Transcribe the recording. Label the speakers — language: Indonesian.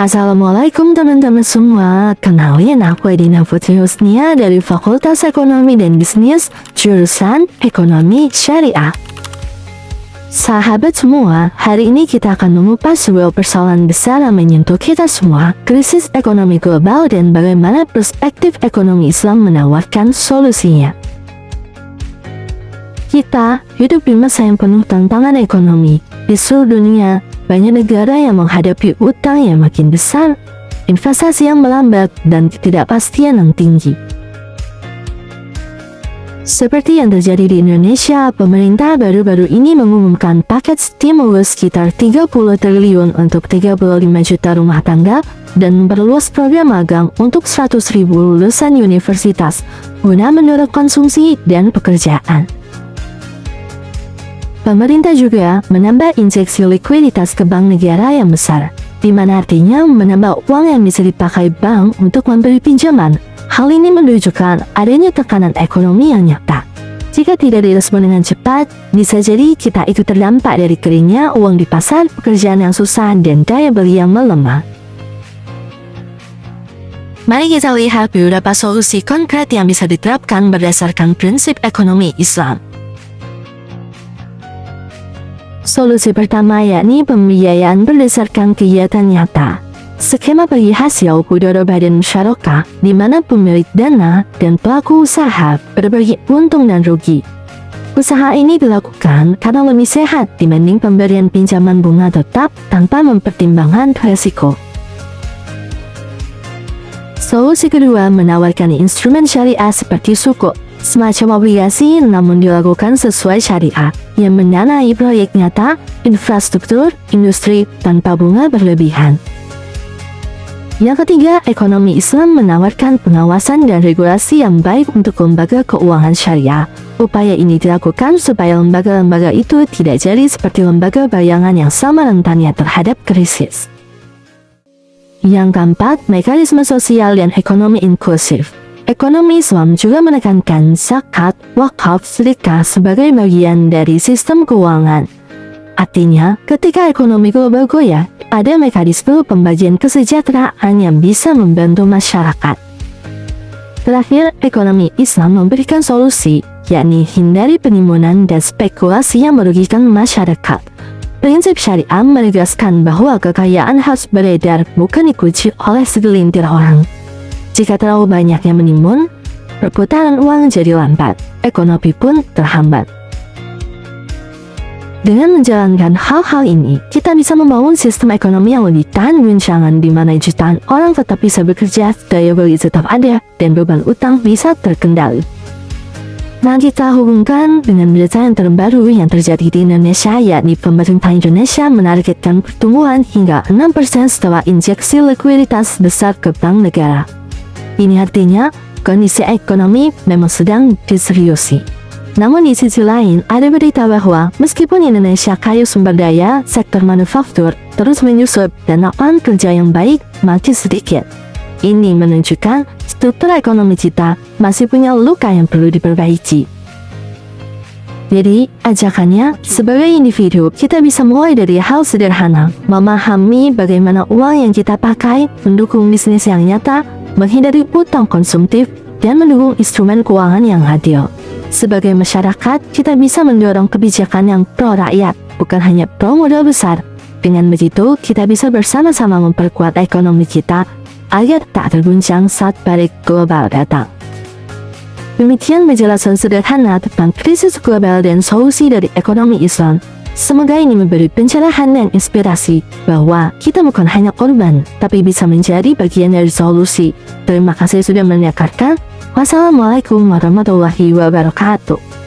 Speaker 1: Assalamualaikum teman-teman semua, kenalin aku Edina Putri Husnia dari Fakultas Ekonomi dan Bisnis, jurusan Ekonomi Syariah. Sahabat semua, hari ini kita akan mengupas sebuah persoalan besar yang menyentuh kita semua, krisis ekonomi global dan bagaimana perspektif ekonomi Islam menawarkan solusinya. Kita hidup di masa yang penuh tantangan ekonomi. Di seluruh dunia, banyak negara yang menghadapi utang yang makin besar, investasi yang melambat, dan ketidakpastian yang tinggi. Seperti yang terjadi di Indonesia, pemerintah baru-baru ini mengumumkan paket stimulus sekitar 30 triliun untuk 35 juta rumah tangga dan memperluas program magang untuk 100.000 lulusan universitas guna mendorong konsumsi dan pekerjaan. Pemerintah juga menambah injeksi likuiditas ke bank negara yang besar, di mana artinya menambah uang yang bisa dipakai bank untuk memberi pinjaman. Hal ini menunjukkan adanya tekanan ekonomi yang nyata. Jika tidak direspon dengan cepat, bisa jadi kita ikut terdampak dari keringnya uang di pasar, pekerjaan yang susah, dan daya beli yang melemah. Mari kita lihat beberapa solusi konkret yang bisa diterapkan berdasarkan prinsip ekonomi Islam. Solusi pertama yakni pembiayaan berdasarkan kegiatan nyata. Skema bagi hasil Pudoro Badan Musyarakah, di mana pemilik dana dan pelaku usaha berbagi untung dan rugi. Usaha ini dilakukan karena lebih sehat dibanding pemberian pinjaman bunga tetap tanpa mempertimbangkan risiko. Solusi kedua menawarkan instrumen syariah seperti sukuk, semacam obligasi namun dilakukan sesuai syariah, yang mendanai proyek nyata, infrastruktur, industri, tanpa bunga berlebihan. Yang ketiga, ekonomi Islam menawarkan pengawasan dan regulasi yang baik untuk lembaga keuangan syariah. Upaya ini dilakukan supaya lembaga-lembaga itu tidak jadi seperti lembaga bayangan yang sama rentannya terhadap krisis. Yang keempat, mekanisme sosial dan ekonomi inklusif. Ekonomi Islam juga menekankan zakat, wakaf, sedekah sebagai bagian dari sistem keuangan. Artinya, ketika ekonomi global goyah, ada mekanisme pembagian kesejahteraan yang bisa membantu masyarakat. Terakhir, ekonomi Islam memberikan solusi, yakni hindari penimbunan dan spekulasi yang merugikan masyarakat. Prinsip syariah menegaskan bahwa kekayaan harus beredar, bukan dikunci oleh segelintir orang. Jika terlalu banyak yang menimbun, perputaran uang jadi lambat, ekonomi pun terhambat. Dengan menjalankan hal-hal ini, kita bisa membangun sistem ekonomi yang lebih tahan guncangan di mana jutaan orang tetap bisa bekerja, daya beli tetap ada, dan beban utang bisa terkendali. Nah, kita hubungkan dengan berita yang terbaru yang terjadi di Indonesia, yakni pemerintah Indonesia menargetkan pertumbuhan hingga 6% setelah injeksi likuiditas besar ke bank negara. Ini artinya, kondisi ekonomi memang sedang diseriusi. Namun di sisi lain, ada berita bahwa meskipun Indonesia kaya sumber daya, sektor manufaktur terus menyusut dan lapangan kerja yang baik makin sedikit. Ini menunjukkan struktur ekonomi kita masih punya luka yang perlu diperbaiki. Jadi, ajakannya, sebagai individu, kita bisa mulai dari hal sederhana, memahami bagaimana uang yang kita pakai, mendukung bisnis yang nyata, menghindari utang konsumtif, dan mendukung instrumen keuangan yang adil. Sebagai masyarakat, kita bisa mendorong kebijakan yang pro rakyat, bukan hanya pro modal besar. Dengan begitu, kita bisa bersama-sama memperkuat ekonomi kita agar tak terguncang saat badai global datang. Demikian penjelasan sederhana tentang krisis global dan solusi dari ekonomi Islam. Semoga ini memberi pencerahan dan inspirasi bahwa kita bukan hanya korban, tapi bisa menjadi bagian dari solusi. Terima kasih sudah mendengarkan. Wassalamualaikum warahmatullahi wabarakatuh.